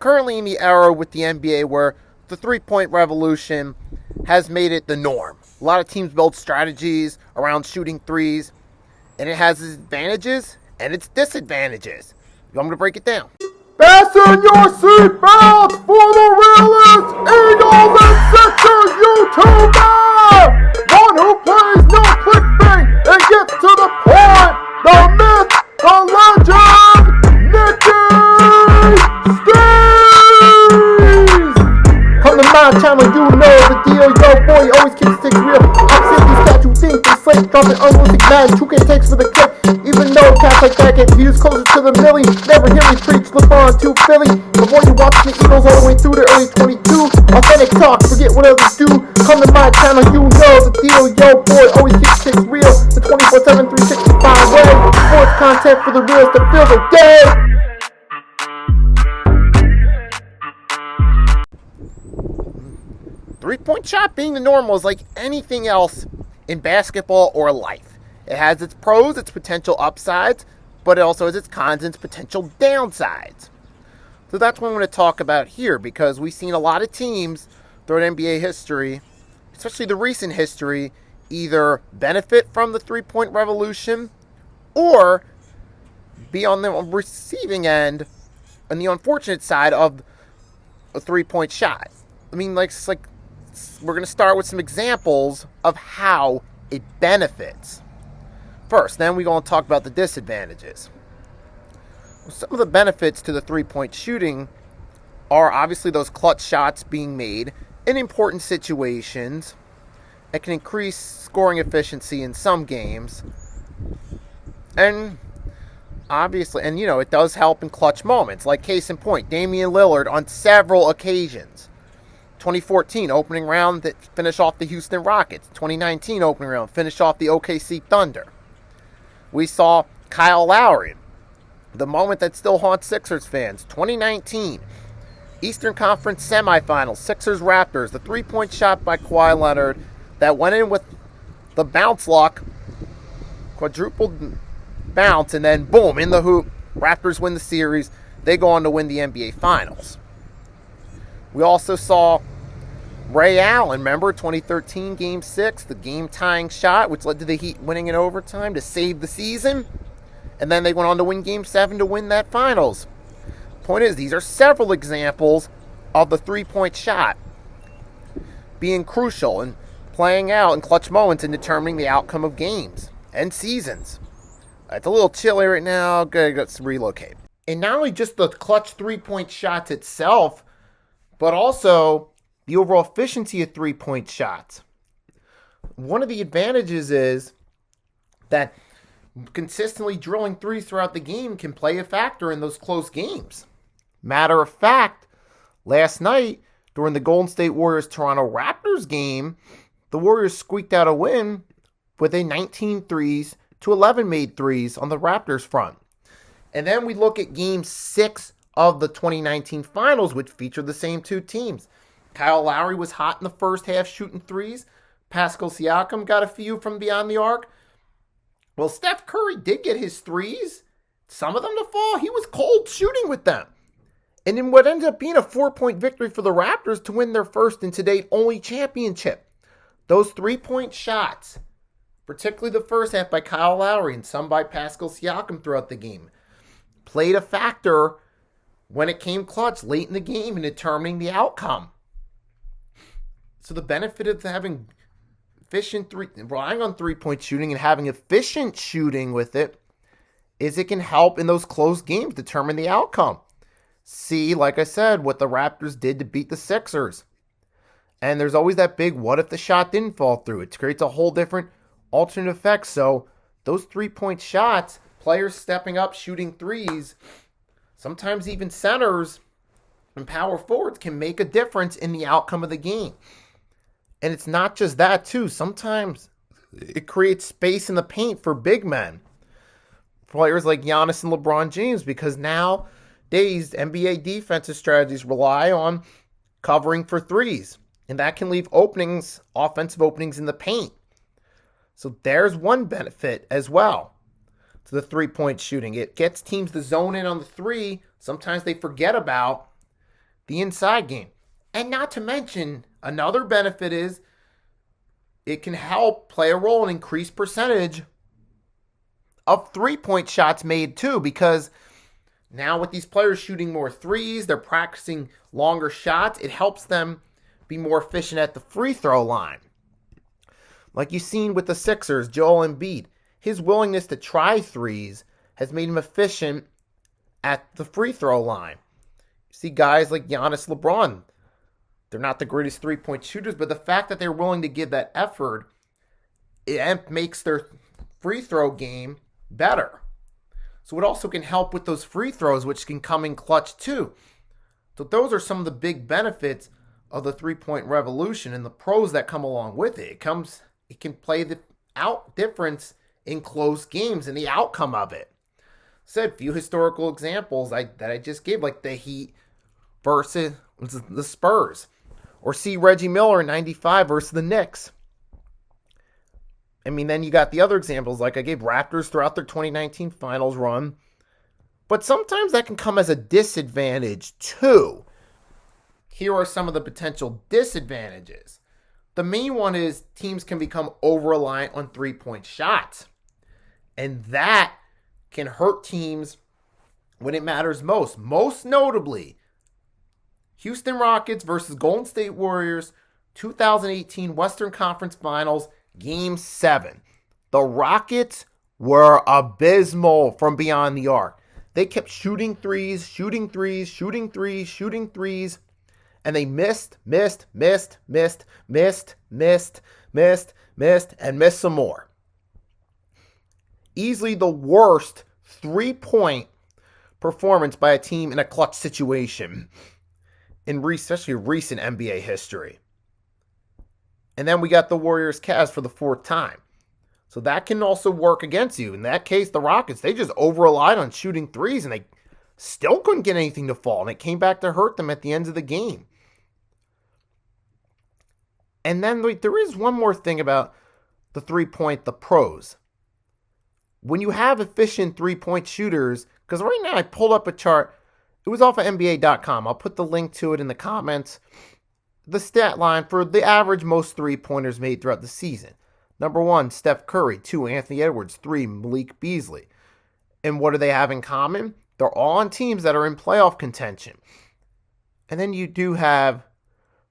currently in the era with the NBA where the three-point revolution has made it the norm. A lot of teams build strategies around shooting threes, and it has its advantages and its disadvantages. You want me to break it down? Fasten your seatbelts for the realest Eagles and Sixers YouTuber! One who plays no clickbait and gets to the point! The myth, the legend, Nicky Steves! Come to my channel, you know the deal. Yo, boy, always keeps things real. I'm simply statue think they slate, dropping unrealistic magic. 2K takes for the clip. Even though cats like that get views closer to the millie, never hear me preach, look on to Philly. Before you watch the Eagles all the way through the early 22, authentic talk, forget what others do. Come to my channel, you know the deal. Yo, boy, always keep things real. The 24/7, 365 way. Sports content for the reals that feel the day. Three-point shot being the normal is like anything else in basketball or life. It has its pros, its potential upsides, but it also has its cons and its potential downsides. So that's what I'm going to talk about here, because we've seen a lot of teams throughout NBA history, especially the recent history, either benefit from the three-point revolution or be on the receiving end, on the unfortunate side of a three-point shot. I mean, like we're going to start with some examples of how it benefits. First, then we're going to talk about the disadvantages. Some of the benefits to the three-point shooting are obviously those clutch shots being made in important situations. It can increase scoring efficiency in some games. And obviously, it does help in clutch moments. Like case in point, Damian Lillard on several occasions. 2014 opening round that finished off the Houston Rockets. 2019 opening round finished off the OKC Thunder. We saw Kyle Lowry, the moment that still haunts Sixers fans. 2019 Eastern Conference semifinals, Sixers-Raptors, the three-point shot by Kawhi Leonard that went in with the bounce lock, quadrupled bounce, and then boom, in the hoop. Raptors win the series. They go on to win the NBA Finals. We also saw Ray Allen, remember 2013 Game 6, the game-tying shot, which led to the Heat winning in overtime to save the season. And then they went on to win Game 7 to win that Finals. Point is, these are several examples of the three-point shot being crucial and playing out in clutch moments and determining the outcome of games and seasons. It's a little chilly right now. Let's relocate. And not only just the clutch three-point shots itself, but also the overall efficiency of three-point shots. One of the advantages is that consistently drilling threes throughout the game can play a factor in those close games. Matter of fact, last night during the Golden State Warriors-Toronto Raptors game, the Warriors squeaked out a win with a 19 threes to 11 made threes on the Raptors front. And then we look at Game 6 of the 2019 Finals, which featured the same two teams. Kyle Lowry was hot in the first half shooting threes. Pascal Siakam got a few from beyond the arc. Well, Steph Curry did get his threes, some of them to fall. He was cold shooting with them. And in what ended up being a 4-point victory for the Raptors to win their first and to date only championship. Those three-point shots, particularly the first half by Kyle Lowry and some by Pascal Siakam throughout the game, played a factor when it came clutch late in the game in determining the outcome. So the benefit of having relying on three-point shooting and having efficient shooting with it is it can help in those close games determine the outcome. See, like I said, what the Raptors did to beat the Sixers. And there's always that big what if the shot didn't fall through. It creates a whole different alternate effect. So those three-point shots, players stepping up, shooting threes, sometimes even centers and power forwards can make a difference in the outcome of the game. And it's not just that, too. Sometimes it creates space in the paint for big men. Players like Giannis and LeBron James, because nowadays NBA defensive strategies rely on covering for threes. And that can leave openings, offensive openings in the paint. So there's one benefit as well to the three-point shooting. It gets teams to zone in on the three. Sometimes they forget about the inside game. And not to mention, another benefit is it can help play a role in increased percentage of 3-point shots made too, because now with these players shooting more threes, they're practicing longer shots. It helps them be more efficient at the free throw line. Like you've seen with the Sixers, Joel Embiid, his willingness to try threes has made him efficient at the free throw line. You see guys like Giannis, LeBron, they're not the greatest three-point shooters, but the fact that they're willing to give that effort, it makes their free throw game better. So it also can help with those free throws, which can come in clutch too. So those are some of the big benefits of the three-point revolution and the pros that come along with it. It can play the out difference in close games and the outcome of it. Said few historical examples that I just gave, like the Heat versus the Spurs, or see Reggie Miller in '95 versus the Knicks. I mean, then you got the other examples, like I gave Raptors throughout their 2019 finals run. But sometimes that can come as a disadvantage too. Here are some of the potential disadvantages. The main one is teams can become over-reliant on three-point shots. And that can hurt teams when it matters most. Most notably, Houston Rockets versus Golden State Warriors 2018 Western Conference Finals, Game 7. The Rockets were abysmal from beyond the arc. They kept shooting threes, and they missed, and missed some more. Easily the worst 3-point performance by a team in a clutch situation in especially recent NBA history. And then we got the Warriors Cavs for the 4th time. So that can also work against you. In that case, the Rockets, they just over-relied on shooting threes, and they still couldn't get anything to fall, and it came back to hurt them at the end of the game. And then there is one more thing about the the pros. When you have efficient three-point shooters, because right now I pulled up a chart, it was off of NBA.com. I'll put the link to it in the comments. The stat line for the average most three-pointers made throughout the season. Number 1, Steph Curry. 2, Anthony Edwards. 3, Malik Beasley. And what do they have in common? They're all on teams that are in playoff contention. And then you do have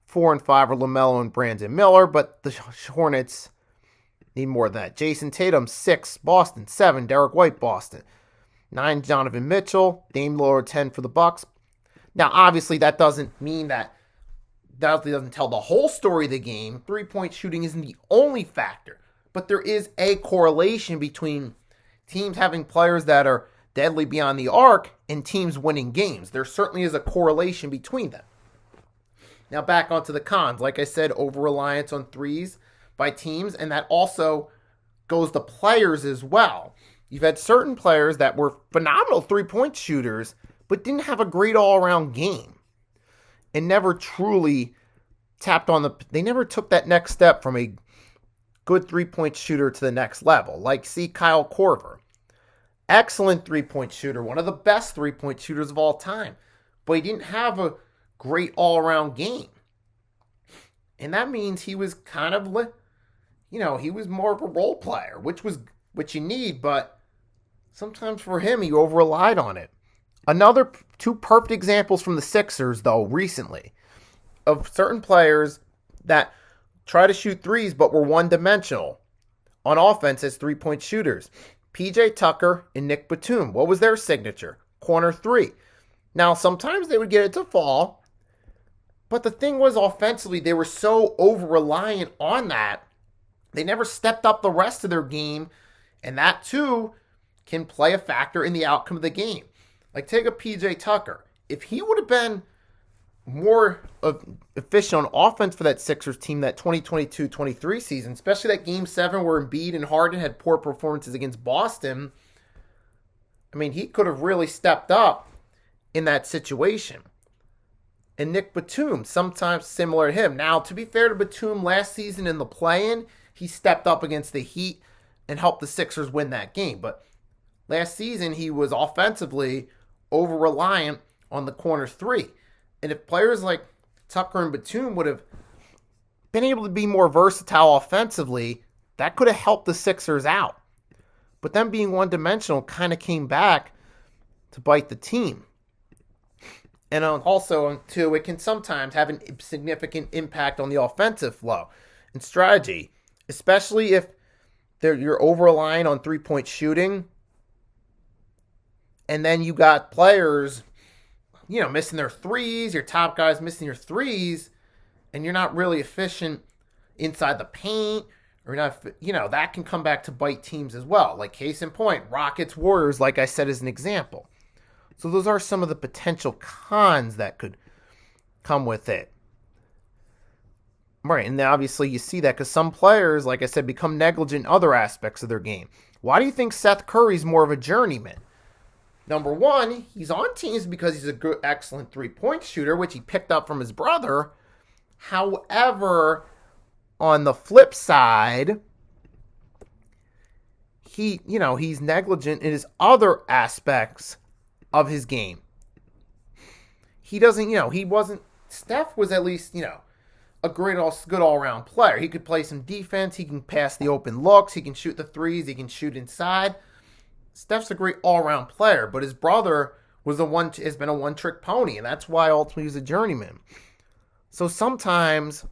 4 and 5 are LaMelo and Brandon Miller, but the Hornets need more than that. Jason Tatum, 6, Boston. 7, Derek White, Boston. 9, Donovan Mitchell. Dame Lillard, 10 for the Bucks. Now, obviously, that doesn't mean that doesn't tell the whole story of the game. Three-point shooting isn't the only factor, but there is a correlation between teams having players that are deadly beyond the arc and teams winning games. There certainly is a correlation between them. Now back onto the cons. Like I said, over-reliance on threes by teams, and that also goes to players as well. You've had certain players that were phenomenal three-point shooters, but didn't have a great all-around game. And never truly they never took that next step from a good three-point shooter to the next level. Like, see Kyle Korver. Excellent three-point shooter, one of the best three-point shooters of all time. But he didn't have a great all-around game. And that means he was kind of, he was more of a role player, which you need, but sometimes for him, he over-relied on it. Another 2 perfect examples from the Sixers, though, recently, of certain players that try to shoot threes but were one-dimensional on offense as three-point shooters. PJ Tucker and Nick Batum. What was their signature? Corner 3. Now, sometimes they would get it to fall, but the thing was, offensively, they were so over-reliant on that, they never stepped up the rest of their game, and that, too, can play a factor in the outcome of the game. Like, take a PJ Tucker. If he would have been more efficient on offense for that Sixers team, that 2022-23 season, especially that Game 7 where Embiid and Harden had poor performances against Boston, I mean, he could have really stepped up in that situation. And Nick Batum, sometimes similar to him. Now, to be fair to Batum, last season in the play-in, he stepped up against the Heat and helped the Sixers win that game. But last season, he was offensively over-reliant on the corner 3. And if players like Tucker and Batum would have been able to be more versatile offensively, that could have helped the Sixers out. But them being one-dimensional kind of came back to bite the team. And also, too, it can sometimes have a significant impact on the offensive flow and strategy, especially if you're over-relying on three-point shooting. And then you got players, missing their threes, your top guys missing your threes, and you're not really efficient inside the paint, or not, that can come back to bite teams as well. Like case in point, Rockets, Warriors, like I said, as an example. So those are some of the potential cons that could come with it. Right, and obviously you see that because some players, like I said, become negligent in other aspects of their game. Why do you think Seth Curry's more of a journeyman? Number one, he's on teams because he's a good, excellent three-point shooter, which he picked up from his brother. However, on the flip side, he's negligent in his other aspects of his game. He doesn't, Steph was at least, a good all-around player. He could play some defense. He can pass the open looks. He can shoot the threes. He can shoot inside. Steph's a great all-around player, but his brother has been a one-trick pony, and that's why ultimately he's a journeyman. So sometimes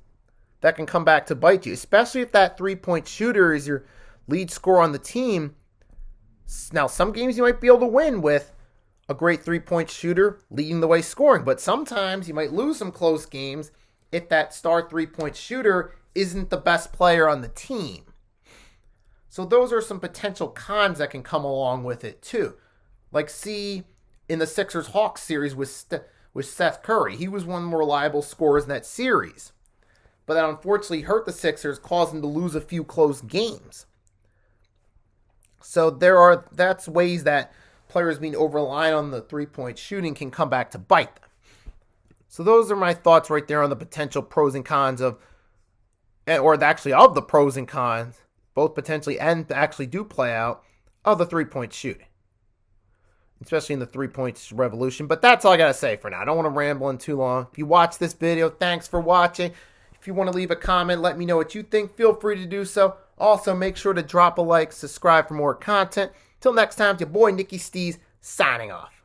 that can come back to bite you, especially if that three-point shooter is your lead scorer on the team. Now, some games you might be able to win with a great three-point shooter leading the way scoring, but sometimes you might lose some close games if that star three-point shooter isn't the best player on the team. So those are some potential cons that can come along with it too. Like see in the Sixers-Hawks series with Seth Curry. He was one of the more reliable scorers in that series. But that unfortunately hurt the Sixers, caused them to lose a few close games. So that's ways that players being over-reliant on the three-point shooting can come back to bite them. So those are my thoughts right there on the potential pros and cons of the pros and cons, both potentially and actually do play out, of the three-point shooting. Especially in the three-point revolution. But that's all I got to say for now. I don't want to ramble on too long. If you watch this video, thanks for watching. If you want to leave a comment, let me know what you think. Feel free to do so. Also, make sure to drop a like, subscribe for more content. Till next time, it's your boy Nicky Stees signing off.